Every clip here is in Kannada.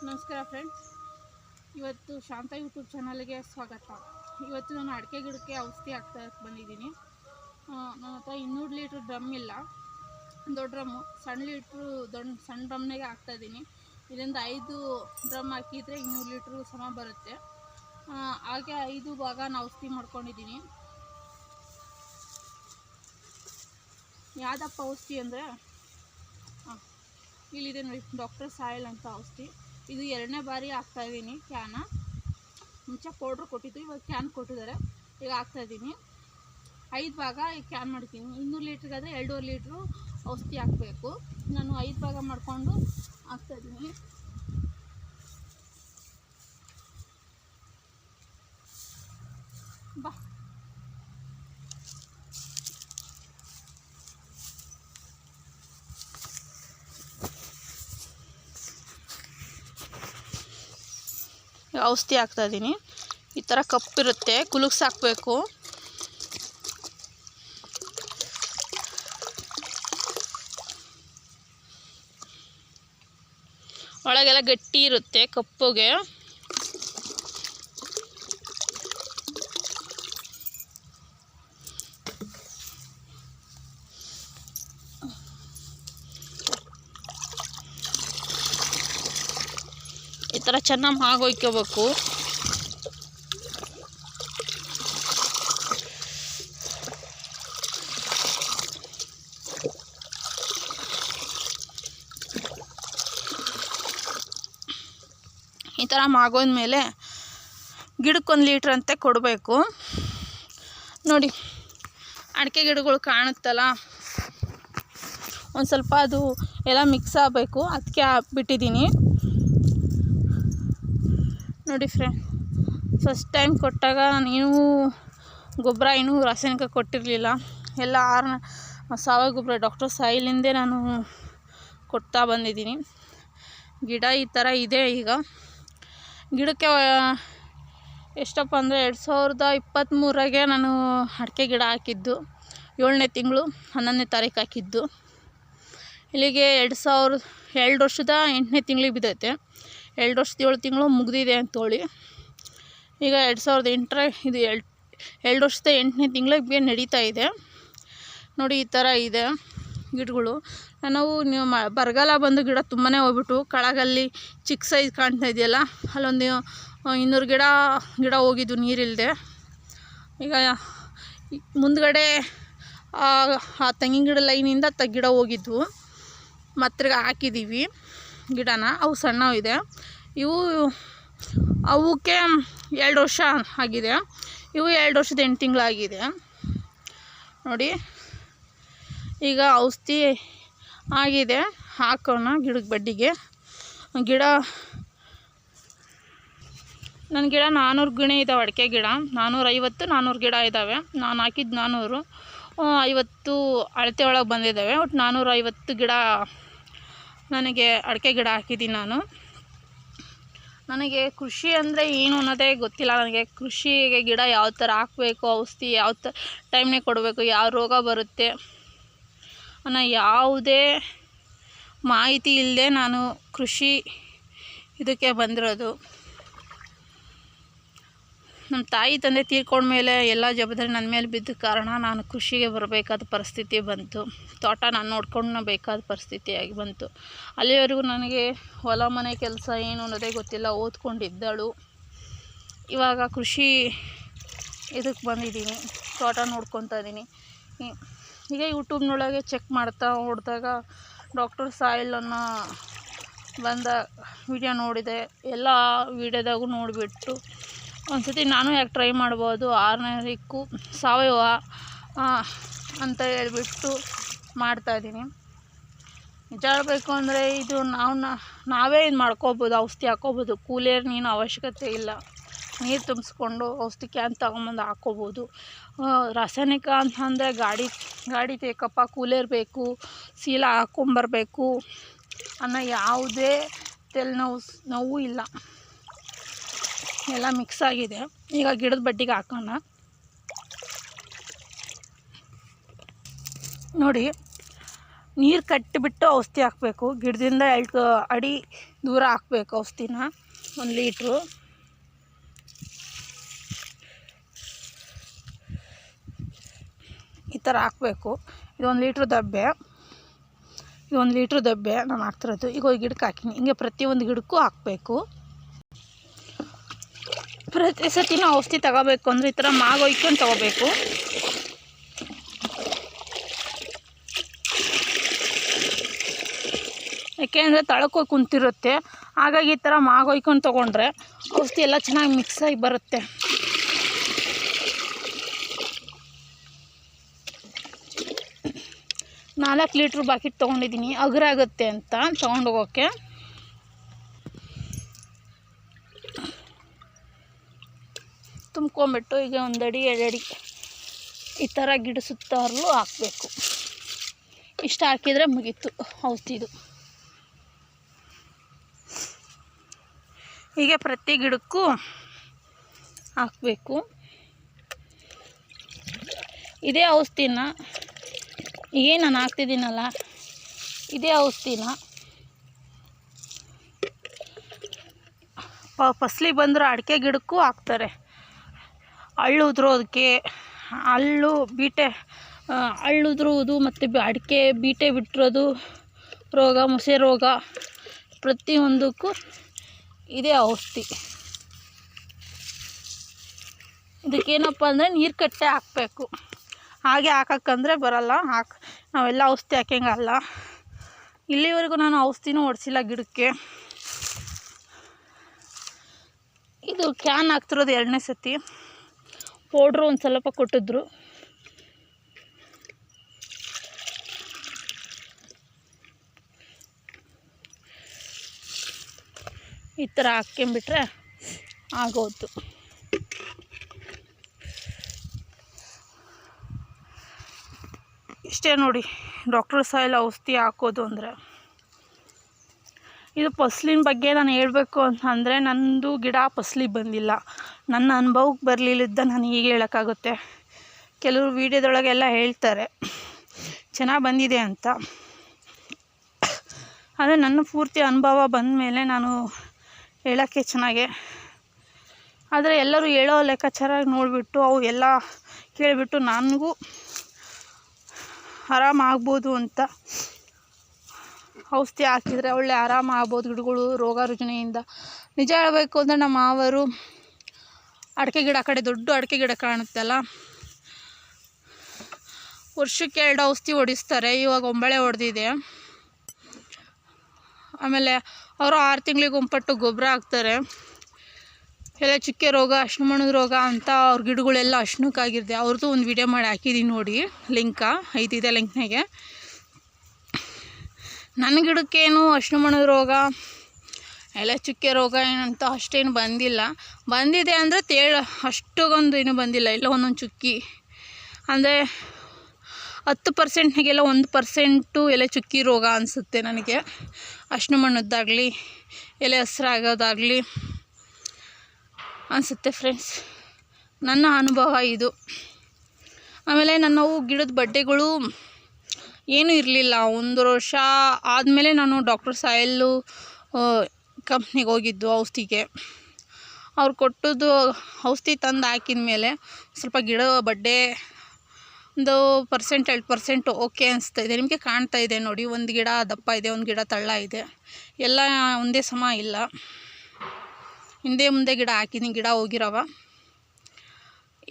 ನಮಸ್ಕಾರ ಫ್ರೆಂಡ್ಸ್, ಇವತ್ತು ಶಾಂತ ಯೂಟ್ಯೂಬ್ ಚಾನಲ್ಗೆ ಸ್ವಾಗತ. ಇವತ್ತು ನಾನು ಅಡಿಕೆ ಗಿಡಕ್ಕೆ ಔಷಧಿ ಹಾಕ್ತಾ ಬಂದಿದ್ದೀನಿ. ನನ್ನ ಹತ್ರ 200 ಲೀಟ್ರ್ ಡ್ರಮ್ ಇಲ್ಲ, ದೊಡ್ಡ ಡ್ರಮ್ಮು. ಸಣ್ಣ ಡ್ರಮ್ನಾಗೆ ಹಾಕ್ತಾಯಿದ್ದೀನಿ. ಇದರಿಂದ 5 ಡ್ರಮ್ ಹಾಕಿದರೆ 200 ಲೀಟ್ರ್ ಸಮ ಬರುತ್ತೆ. ಹಾಗೆ 5 ಭಾಗ ನಾನು ಔಷಧಿ ಮಾಡ್ಕೊಂಡಿದ್ದೀನಿ. ಯಾವುದಪ್ಪ ಔಷಧಿ ಅಂದರೆ ಇಲ್ಲಿದೆ ನೋಡಿ, ಡಾಕ್ಟರ್ ಸಾಯಿಲ್ ಅಂತ ಔಷಧಿ. ಇದು 2ನೇ ಬಾರಿ ಹಾಕ್ತಾಯಿದ್ದೀನಿ ಕ್ಯಾನ. ಮುಂಚೆ ಪೌಡ್ರ್ ಕೊಟ್ಟಿದ್ದು, ಇವಾಗ ಕ್ಯಾನ್ ಕೊಟ್ಟಿದ್ದಾರೆ. ಈಗ ಹಾಕ್ತಾಯಿದ್ದೀನಿ. 5 ಭಾಗ ಕ್ಯಾನ್ ಮಾಡ್ತೀನಿ. 200 ಲೀಟ್ರಿಗಾದರೆ 2.5 ಲೀಟ್ರು ಔಷಧಿ ಹಾಕಬೇಕು. ನಾನು 5 ಭಾಗ ಮಾಡಿಕೊಂಡು ಹಾಕ್ತಾಯಿದ್ದೀನಿ. ಬಾ ಔಷಧಿ ಹಾಕ್ತಾಯಿದ್ದೀನಿ. ಈ ಥರ ಕಪ್ಪಿರುತ್ತೆ, ಕುಲುಕ್ಸ್ ಹಾಕಬೇಕು. ಒಳಗೆಲ್ಲ ಗಟ್ಟಿ ಇರುತ್ತೆ ಕಪ್ಪುಗೆ. ಈ ಥರ ಚೆನ್ನಾಗಿ ಹಾಗೊಯ್ಕೋಬೇಕು. ಈ ಥರ ಮಾಗೋದ್ಮೇಲೆ ಗಿಡಕ್ಕೆ 1 ಲೀಟ್ರ್ ಅಂತೆ ಕೊಡಬೇಕು. ನೋಡಿ, ಅಡಿಕೆ ಗಿಡಗಳು ಕಾಣುತ್ತಲ್ಲ, ಒಂದು ಸ್ವಲ್ಪ ಅದು ಎಲ್ಲ ಮಿಕ್ಸ್ ಆಗಬೇಕು, ಅದಕ್ಕೆ ಹಾಕ್ಬಿಟ್ಟಿದ್ದೀನಿ. ನೋಡಿ ಫ್ರೆಂಡ್, ಫಸ್ಟ್ ಟೈಮ್ ಕೊಟ್ಟಾಗ ನಾನು ಗೊಬ್ಬರ ಇನ್ನೂ ರಾಸಾಯನಿಕ ಕೊಟ್ಟಿರಲಿಲ್ಲ. ಎಲ್ಲ ಸಾವಯವ ಗೊಬ್ಬರ ಡಾಕ್ಟರ್ ಸಾಯಿಲಿಂದೇ ನಾನು ಕೊಡ್ತಾ ಬಂದಿದ್ದೀನಿ. ಗಿಡ ಈ ಥರ ಇದೆ. ಈಗ ಗಿಡಕ್ಕೆ ಎಷ್ಟಪ್ಪ ಅಂದರೆ 2023 ನಾನು ಅಡಿಕೆ ಗಿಡ ಹಾಕಿದ್ದು. 7ನೇ ತಿಂಗಳು 11ನೇ ತಾರೀಕು ಹಾಕಿದ್ದು. ಇಲ್ಲಿಗೆ 2 ವರ್ಷದ 8ನೇ ತಿಂಗಳಿಗೆ ಬಿದ್ದೈತೆ. 2 ವರ್ಷದ 7 ತಿಂಗಳು ಮುಗಿದಿದೆ ಅಂತೇಳಿ. ಈಗ 2008 ಇದು 2 ವರ್ಷದ 8ನೇ ತಿಂಗಳಿಗೆ ನಡೀತಾ ಇದೆ. ನೋಡಿ, ಈ ಥರ ಇದೆ ಗಿಡಗಳು. ನಾವು ಬರಗಾಲ ಬಂದು ಗಿಡ ತುಂಬಾ ಹೋಗ್ಬಿಟ್ಟು, ಕೆಳಗಲ್ಲಿ ಚಿಕ್ಕ ಸೈಜ್ ಕಾಣ್ತಾ ಇದೆಯಲ್ಲ, ಅಲ್ಲೊಂದು 200 ಗಿಡ ಹೋಗಿದ್ದು ನೀರಿಲ್ಲದೆ. ಈಗ ಮುಂದ್ಗಡೆ ಆ ತೆಂಗಿನ ಗಿಡ ಲೈನಿಂದ ಗಿಡ ಹೋಗಿದ್ವು. ಮತ್ತೆ ಹಾಕಿದ್ದೀವಿ ಗಿಡನ. ಅವು ಸಣ್ಣವಿದೆ. ಅವಕ್ಕೆ 2 ವರ್ಷ ಆಗಿದೆ. ಇವು 2 ವರ್ಷದ 8 ತಿಂಗಳಾಗಿದೆ. ನೋಡಿ, ಈಗ ಔಷಧಿ ಆಗಿದೆ, ಹಾಕೋಣ ಗಿಡಕ್ಕೆ ಬಡ್ಡಿಗೆ. ನನ್ನ ಗಿಡ 400 ಗಿಣ ಇದ್ದಾವೆ. ಅಡಿಕೆ ಗಿಡ 450 ಗಿಡ ಇದ್ದಾವೆ. ನಾನು ಹಾಕಿದ್ದು 450 ಅಳತೆ ಒಳಗೆ ಬಂದಿದ್ದಾವೆ. ಒಟ್ಟು 450 ಗಿಡ ನನಗೆ ಅಡಿಕೆ ಗಿಡ ಹಾಕಿದ್ದೀನಿ ನಾನು. ನನಗೆ ಕೃಷಿ ಅಂದರೆ ಏನು ಅನ್ನೋದೇ ಗೊತ್ತಿಲ್ಲ. ನನಗೆ ಕೃಷಿಗೆ ಗಿಡ ಯಾವ ಥರ ಹಾಕಬೇಕು, ಔಷಧಿ ಯಾವ ಟೈಮ್ನೇ ಕೊಡಬೇಕು, ಯಾವ ರೋಗ ಬರುತ್ತೆ ಅನ್ನೋ ಯಾವುದೇ ಮಾಹಿತಿ ಇಲ್ಲದೆ ನಾನು ಕೃಷಿ ಇದಕ್ಕೆ ಬಂದಿರೋದು. ನಮ್ಮ ತಾಯಿ ತಂದೆ ತೀರ್ಕೊಂಡ್ಮೇಲೆ ಎಲ್ಲ ಜವಾಬ್ದಾರಿ ನನ್ನ ಮೇಲೆ ಬಿದ್ದ ಕಾರಣ ನಾನು ಕೃಷಿಗೆ ಬರಬೇಕಾದ ಪರಿಸ್ಥಿತಿ ಬಂತು. ತೋಟ ನಾನು ನೋಡ್ಕೊಂಡು ಬೇಕಾದ ಪರಿಸ್ಥಿತಿಯಾಗಿ ಬಂತು. ಅಲ್ಲಿವರೆಗೂ ನನಗೆ ಹೊಲ ಮನೆ ಕೆಲಸ ಏನು ಅನ್ನೋದೇ ಗೊತ್ತಿಲ್ಲ. ಓದ್ಕೊಂಡಿದ್ದಳು. ಇವಾಗ ಕೃಷಿ ಇದಕ್ಕೆ ಬಂದಿದ್ದೀನಿ, ತೋಟ ನೋಡ್ಕೊತಾ ಇದ್ದೀನಿ. ಈಗ ಯೂಟ್ಯೂಬ್ನೊಳಗೆ ಚೆಕ್ ಮಾಡ್ತಾ ಹೊಡೆದಾಗ ಡಾಕ್ಟರ್ ಸಾಯಿಲ್ ಅನ್ನೋ ಬಂದ ವಿಡಿಯೋ ನೋಡಿದೆ. ಎಲ್ಲ ವಿಡಿಯೋದಾಗೂ ನೋಡಿಬಿಟ್ಟು ಒಂದ್ಸತಿ ನಾನು ಯಾಕೆ ಟ್ರೈ ಮಾಡ್ಬೋದು, ಆರ್ಗ್ಯಾನಿಕ್ಕು ಸಾವಯವ ಅಂತ ಹೇಳ್ಬಿಟ್ಟು ಮಾಡ್ತಾಯಿದ್ದೀನಿ. ನಿಜ ಹೇಳಬೇಕು ಅಂದರೆ ಇದು ನಾವೇ ಇದು ಮಾಡ್ಕೋಬೋದು, ಔಷಧಿ ಹಾಕ್ಕೋಬೋದು. ಕೂಲಿಯರ್ ನೀನು ಅವಶ್ಯಕತೆ ಇಲ್ಲ. ನೀರು ತುಂಬಿಸ್ಕೊಂಡು ಔಷಧಿ ಕ್ಯಾನ್ ತಗೊಂಬಂದು ಹಾಕ್ಕೋಬೋದು. ರಾಸಾಯನಿಕ ಅಂತಂದರೆ ಗಾಡಿ ಬೇಕಪ್ಪ, ಕೂಲಿಯರ್ ಬೇಕು, ಚೀಲ ಹಾಕ್ಕೊಂಬರ್ಬೇಕು ಅನ್ನೋ ಯಾವುದೇ ನೋವು ಇಲ್ಲ. ಎಲ್ಲ ಮಿಕ್ಸ್ ಆಗಿದೆ. ಈಗ ಗಿಡದ ಬಡ್ಡಿಗೆ ಹಾಕೋಣ. ನೋಡಿ, ನೀರು ಕಟ್ಟಿಬಿಟ್ಟು ಔಷಧಿ ಹಾಕಬೇಕು. ಗಿಡದಿಂದ 2 ಅಡಿ ದೂರ ಹಾಕಬೇಕು ಔಷಧಿನ. 1 ಲೀಟ್ರು ಈ ಥರ ಹಾಕಬೇಕು. ಇದು 1 ಲೀಟ್ರ್ ದಬ್ಬೆ. ಇದು 1 ಲೀಟ್ರ್ ದಬ್ಬೆ ನಾನು ಹಾಕ್ತಿರೋದು. ಈಗ ಗಿಡಕ್ಕೆ ಹಾಕಿನಿ. ಹಿಂಗೆ ಪ್ರತಿಯೊಂದು ಗಿಡಕ್ಕೂ ಹಾಕಬೇಕು. ಪ್ರತಿ ಸತಿ ನಾವು ಔಷಧಿ ತಗೋಬೇಕು ಅಂದರೆ ಈ ಥರ ಮಾಗೊಯ್ಕೊಂಡು ತಗೋಬೇಕು. ಯಾಕೆಂದರೆ ತಳಕೋಗಿ ಕುಂತಿರುತ್ತೆ. ಹಾಗಾಗಿ ಈ ಥರ ಮಾಗೊಯ್ಕೊಂಡು ತೊಗೊಂಡ್ರೆ ಔಷಧಿ ಎಲ್ಲ ಚೆನ್ನಾಗಿ ಮಿಕ್ಸಾಗಿ ಬರುತ್ತೆ. ನಾಲ್ಕು ಲೀಟ್ರ್ ಬಾಕೆಟ್ ತೊಗೊಂಡಿದ್ದೀನಿ, ಅಗರ ಆಗುತ್ತೆ ಅಂತ ತೊಗೊಂಡೋಗೋಕ್ಕೆ. ತುಂಬ್ಕೊಂಬಿಟ್ಟು ಈಗ 1 ಅಡಿ 2 ಅಡಿ ಈ ಥರ ಗಿಡ ಸುತ್ತಾರಲು ಹಾಕಬೇಕು. ಇಷ್ಟು ಹಾಕಿದರೆ ಮುಗೀತು ಔಷಧಿದು. ಹೀಗೆ ಪ್ರತಿ ಗಿಡಕ್ಕೂ ಹಾಕಬೇಕು. ಇದೇ ಔಷಧಿನ ಏನು ನಾನು ಹಾಕ್ತಿದ್ದೀನಲ್ಲ, ಇದೇ ಔಷಧಿನ ಫಸಲಿ ಬಂದರೂ ಅಡಿಕೆ ಗಿಡಕ್ಕೂ ಹಾಕ್ತಾರೆ. ಹಳ್ಳು ಉದುರೋದಕ್ಕೆ, ಹಳ್ಳು ಉದುರುವುದು ಮತ್ತು ಅಡಿಕೆ ಬೀಟೆ ಬಿಟ್ಟಿರೋದು ರೋಗ, ಮುಸೆ ರೋಗ, ಪ್ರತಿಯೊಂದಕ್ಕೂ ಇದೇ ಔಷಧಿ. ಇದಕ್ಕೇನಪ್ಪ ಅಂದರೆ ನೀರು ಕಟ್ಟೆ ಹಾಕಬೇಕು. ಹಾಗೆ ಹಾಕಕ್ಕಂದರೆ ಬರಲ್ಲ. ನಾವೆಲ್ಲ ಔಷಧಿ ಹಾಕಂಗಲ್ಲ. ಇಲ್ಲಿವರೆಗೂ ನಾನು ಔಷಧಿನೂ ಹೊಡ್ಸಿಲ್ಲ ಗಿಡಕ್ಕೆ. ಇದು ಕ್ಯಾನ್ ಹಾಕ್ತಿರೋದು 2ನೇ ಸತಿ. ಪೌಡ್ರು ಒಂದು ಸ್ವಲ್ಪ ಕೊಟ್ಟಿದ್ರು. ಈ ಥರ ಹಾಕ್ಕೊಂಬಿಟ್ರೆ ಆಗೋದು. ಇಷ್ಟೇ ನೋಡಿ ಡಾಕ್ಟರ್ ಸಾಯಿಲ್ ಔಷಧಿ ಹಾಕೋದು ಅಂದರೆ. ಇದು ಫಸಲಿನ ಬಗ್ಗೆ ನಾನು ಹೇಳಬೇಕು ಅಂತಂದರೆ, ನನ್ನದು ಗಿಡ ಫಸಲಿ ಬಂದಿಲ್ಲ. ನನ್ನ ಅನುಭವಕ್ಕೆ ಬರಲಿಲ್ಲದ ನಾನು ಹೀಗೆ ಹೇಳೋಕ್ಕಾಗುತ್ತೆ. ಕೆಲವರು ವೀಡಿಯೋದೊಳಗೆಲ್ಲ ಹೇಳ್ತಾರೆ ಚೆನ್ನಾಗಿ ಬಂದಿದೆ ಅಂತ. ಆದರೆ ನನ್ನ ಪೂರ್ತಿ ಅನುಭವ ಬಂದ ಮೇಲೆ ನಾನು ಹೇಳೋಕ್ಕೆ ಚೆನ್ನಾಗೆ. ಆದರೆ ಎಲ್ಲರೂ ಹೇಳೋ ಲೆಕ್ಕಾಚಾರ ನೋಡಿಬಿಟ್ಟು ಅವು ಎಲ್ಲ ಕೇಳಿಬಿಟ್ಟು ನನಗೂ ಆರಾಮಾಗ್ಬೋದು ಅಂತ ಔಷಧಿ ಹಾಕಿದರೆ ಒಳ್ಳೆ ಆರಾಮ ಆಗ್ಬೋದು ಗಿಡಗಳು ರೋಗ ರುಜಿನದಿಂದ. ನಿಜ ಹೇಳಬೇಕು ಅಂದರೆ ನಮ್ಮ ಮಾವರು ಅಡಿಕೆ ಗಿಡ, ಕಡೆ ದೊಡ್ಡ ಅಡಿಕೆ ಗಿಡ ಕಾಣುತ್ತಲ್ಲ, ವರ್ಷಕ್ಕೆ 2 ಔಷಧಿ ಹೊಡಿಸ್ತಾರೆ. ಇವಾಗ 9 ಹೊಡೆದಿದೆ. ಆಮೇಲೆ ಅವರು 6 ತಿಂಗಳಿಗೆ ಒಂಪಟ್ಟು ಗೊಬ್ಬರ ಹಾಕ್ತಾರೆ. ಎಲ್ಲ ಚುಕ್ಕೆ ರೋಗ, ಅಶ್ನುಮಣದ ರೋಗ ಅಂತ ಅವ್ರ ಗಿಡಗಳೆಲ್ಲ ಅಶ್ನಕ್ಕಾಗಿರ್ದೆ. ಅವ್ರದ್ದು ಒಂದು ವಿಡಿಯೋ ಮಾಡಿ ಹಾಕಿದ್ದೀನಿ ನೋಡಿ, ಲಿಂಕ ಐತಿದೆ ಲಿಂಕ್ನಾಗೆ. ನನ್ನ ಗಿಡಕ್ಕೇನು ಅಶ್ನುಮಣದ ರೋಗ, ಎಲ್ಲ ಚುಕ್ಕೆ ರೋಗ ಏನಂತ ಅಷ್ಟೇನು ಬಂದಿಲ್ಲ. ಬಂದಿದೆ ಅಂದರೆ ಅಷ್ಟೊಂದು ಏನೂ ಬಂದಿಲ್ಲ. ಎಲ್ಲ ಒಂದೊಂದು ಚುಕ್ಕಿ ಅಂದರೆ 10%ನಾಗೆಲ್ಲ 1% ಎಲೆ ಚುಕ್ಕಿ ರೋಗ ಅನಿಸುತ್ತೆ ನನಗೆ. ಅಶ್ನುಮಣ್ಣದ್ದಾಗಲಿ ಎಲೆ ಹಸ್ರಾಗೋದಾಗಲಿ ಅನಿಸುತ್ತೆ ಫ್ರೆಂಡ್ಸ್. ನನ್ನ ಅನುಭವ ಇದು. ಆಮೇಲೆ ನನ್ನವು ಗಿಡದ ಬಡ್ಡೆಗಳು ಏನೂ ಇರಲಿಲ್ಲ. 1 ವರ್ಷ ಆದಮೇಲೆ ನಾನು ಡಾಕ್ಟರ್ ಸಾಯಿಲ್ಲು ಕಂಪ್ನಿಗೆ ಹೋಗಿದ್ದು ಔಷಧಿಗೆ. ಅವ್ರು ಕೊಟ್ಟದ್ದು ಔಷಧಿ ತಂದು ಹಾಕಿದ ಮೇಲೆ ಸ್ವಲ್ಪ ಗಿಡ ಬಡ್ಡೆ ಒಂದು 2% ಓಕೆ ಅನಿಸ್ತಾ ಇದೆ. ನಿಮಗೆ ಕಾಣ್ತಾ ಇದೆ ನೋಡಿ, ಒಂದು ಗಿಡ ದಪ್ಪ ಇದೆ, ಒಂದು ಗಿಡ ತಳ್ಳ ಇದೆ. ಎಲ್ಲ ಒಂದೇ ಸಮ ಇಲ್ಲ. ಹಿಂದೆ ಮುಂದೆ ಗಿಡ ಹಾಕಿದ್ದೀನಿ, ಗಿಡ ಹೋಗಿರವ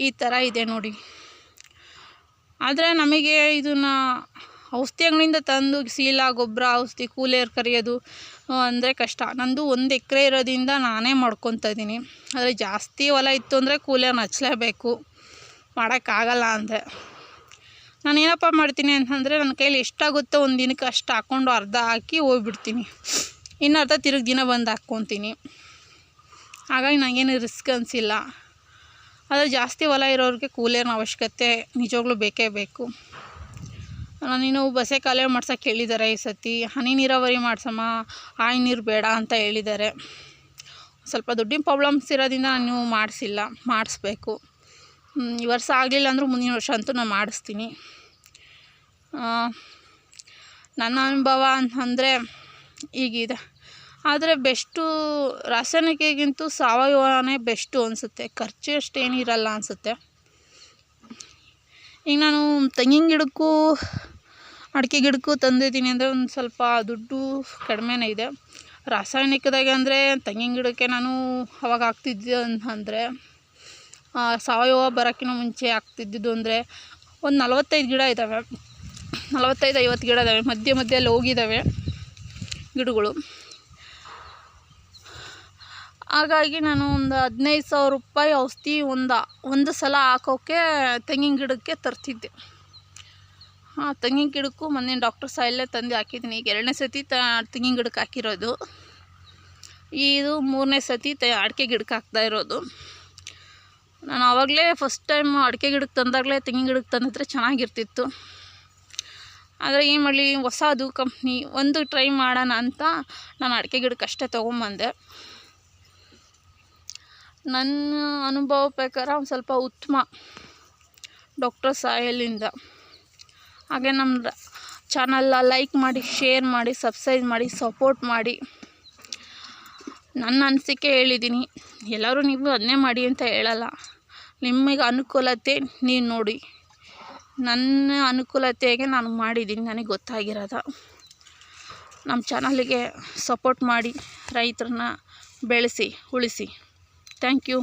ಈ ಥರ ಇದೆ ನೋಡಿ. ಆದರೆ ನಮಗೆ ಇದನ್ನು ಔಷಧಿ ಅಂಗಡಿಯಿಂದ ತಂದು ಸೀಲ, ಗೊಬ್ಬರ, ಔಷಧಿ, ಕೂಲೇರ್ ಕರೆಯೋದು ಅಂದರೆ ಕಷ್ಟ. ನಂದು 1 ಎಕರೆ ಇರೋದ್ರಿಂದ ನಾನೇ ಮಾಡ್ಕೊತಾ ಇದ್ದೀನಿ. ಆದರೆ ಜಾಸ್ತಿ ಹೊಲ ಇತ್ತು ಅಂದರೆ ಕೂಲೇರ್ನ ಹಚ್ಚಲೇಬೇಕು, ಮಾಡೋಕ್ಕಾಗಲ್ಲ ಅಂದರೆ. ನಾನು ಏನಪ್ಪ ಮಾಡ್ತೀನಿ ಅಂತಂದರೆ, ನನ್ನ ಕೈಲಿ ಎಷ್ಟಾಗುತ್ತೋ ಒಂದು ದಿನಕ್ಕೆ ಅಷ್ಟು ಹಾಕ್ಕೊಂಡು ಅರ್ಧ ಹಾಕಿ ಹೋಗ್ಬಿಡ್ತೀನಿ. ಇನ್ನು ಅರ್ಧ ತಿರುಗಿ ದಿನ ಬಂದು ಹಾಕ್ಕೊತೀನಿ. ಹಾಗಾಗಿ ನನಗೇನು ರಿಸ್ಕ್ ಅನಿಸಿಲ್ಲ. ಆದರೆ ಜಾಸ್ತಿ ಹೊಲ ಇರೋರಿಗೆ ಕೂಲೇರ್ನ ಅವಶ್ಯಕತೆ ನಿಜವಾಗ್ಲೂ ಬೇಕೇ ಬೇಕು. ನೀನು ಬಸೆ ಕಾಲುವೆ ಮಾಡ್ಸೋಕ್ಕೆ ಹೇಳಿದ್ದಾರೆ ಈ ಸತಿ. ಹನಿ ನೀರಾವರಿ ಮಾಡ್ಸಮ್ಮ, ಆಯಿ ನೀರು ಬೇಡ ಅಂತ ಹೇಳಿದ್ದಾರೆ. ಸ್ವಲ್ಪ ದುಡ್ಡಿನ ಪ್ರಾಬ್ಲಮ್ಸ್ ಇರೋದ್ರಿಂದ ನಾನು ಮಾಡಿಸ್ಬೇಕು. ಈ ವರ್ಷ ಆಗಲಿಲ್ಲ ಅಂದರೂ ಮುಂದಿನ ವರ್ಷ ಅಂತೂ ನಾನು ಮಾಡಿಸ್ತೀನಿ. ನನ್ನ ಅನುಭವ ಅಂತಂದರೆ ಈಗಿದೆ. ಆದರೆ ಬೆಸ್ಟು ರಾಸಾಯನಿಕಗಿಂತೂ ಸಾವಯವನೇ ಬೆಸ್ಟು ಅನಿಸುತ್ತೆ. ಖರ್ಚು ಅಷ್ಟೇನಿರಲ್ಲ ಅನಿಸುತ್ತೆ. ಈಗ ನಾನು ತೆಂಗಿನ ಗಿಡಕ್ಕೂ ಅಡಿಕೆ ಗಿಡಕ್ಕೂ ತಂದಿದ್ದೀನಿ ಅಂದರೆ ಒಂದು ಸ್ವಲ್ಪ ದುಡ್ಡು ಕಡಿಮೆನೇ ಇದೆ. ರಾಸಾಯನಿಕದಾಗೆ ಅಂದರೆ ತೆಂಗಿನ ಗಿಡಕ್ಕೆ ನಾನು ಅವಾಗ ಹಾಕ್ತಿದ್ದೆ ಅಂತಂದರೆ ಸಾವಯವ ಬರೋಕ್ಕಿಂತ ಮುಂಚೆ ಹಾಕ್ತಿದ್ದಿದ್ದು ಅಂದರೆ ಒಂದು 45 ಗಿಡ ಇದ್ದಾವೆ, 45-50 ಗಿಡ ಇದ್ದಾವೆ. ಮಧ್ಯದಲ್ಲಿ ಹೋಗಿದ್ದಾವೆ ಗಿಡಗಳು. ಹಾಗಾಗಿ ನಾನು ಒಂದು 15,000 ರೂಪಾಯಿ ಔಷಧಿ ಒಂದು ಸಲ ಹಾಕೋಕ್ಕೆ ತೆಂಗಿನ ಗಿಡಕ್ಕೆ ತರ್ತಿದ್ದೆ. ತೆಂಗಿನ ಗಿಡಕ್ಕೂ ಮೊನ್ನೆ ಡಾಕ್ಟರ್ ಸಾಯಲ್ಲೇ ತಂದು ಹಾಕಿದ್ದೀನಿ. ಈಗ 2ನೇ ಸತಿ ತೆಂಗಿನ ಗಿಡಕ್ಕೆ ಹಾಕಿರೋದು. ಇದು 3ನೇ ಸತಿ ಅಡಿಕೆ ಗಿಡಕ್ಕೆ ಹಾಕ್ತಾ ಇರೋದು. ನಾನು ಆವಾಗಲೇ ಫಸ್ಟ್ ಟೈಮ್ ಅಡಿಕೆ ಗಿಡಕ್ಕೆ ತಂದಾಗಲೇ ತೆಂಗಿನ ಗಿಡಕ್ಕೆ ತಂದಿದ್ರೆ ಚೆನ್ನಾಗಿರ್ತಿತ್ತು. ಆದರೆ ಏನು ಮಾಡಲಿ, ಹೊಸದು ಕಂಪ್ನಿ, ಒಂದು ಟ್ರೈ ಮಾಡೋಣ ಅಂತ ನಾನು ಅಡಿಕೆ ಗಿಡಕ್ಕೆ ಅಷ್ಟೇ ತೊಗೊಂಬಂದೆ. ನನ್ನ ಅನುಭವ ಪ್ರಕಾರ ಒಂದು ಸ್ವಲ್ಪ ಉತ್ತಮ ಡಾಕ್ಟರ್ ಸಾಯಲಿಂದ. ಹಾಗೆ ನಮ್ಮ ಚಾನಲ್ನ ಲೈಕ್ ಮಾಡಿ, ಶೇರ್ ಮಾಡಿ, ಸಬ್ಸ್ಕ್ರೈಬ್ ಮಾಡಿ, ಸಪೋರ್ಟ್ ಮಾಡಿ. ನನ್ನ ಅನಿಸಿಕೆ ಹೇಳಿದ್ದೀನಿ. ಎಲ್ಲರೂ ನೀವು ಅದನ್ನೇ ಮಾಡಿ ಅಂತ ಹೇಳಲ್ಲ. ನಿಮಗೆ ಅನುಕೂಲತೆ ನೀವು ನೋಡಿ. ನನ್ನ ಅನುಕೂಲತೆಗೆ ನಾನು ಮಾಡಿದ್ದೀನಿ, ನನಗೆ ಗೊತ್ತಾಗಿರೋದು. ನಮ್ಮ ಚಾನಲಿಗೆ ಸಪೋರ್ಟ್ ಮಾಡಿ, ರೈತರನ್ನ ಬೆಳೆಸಿ ಉಳಿಸಿ. Thank you.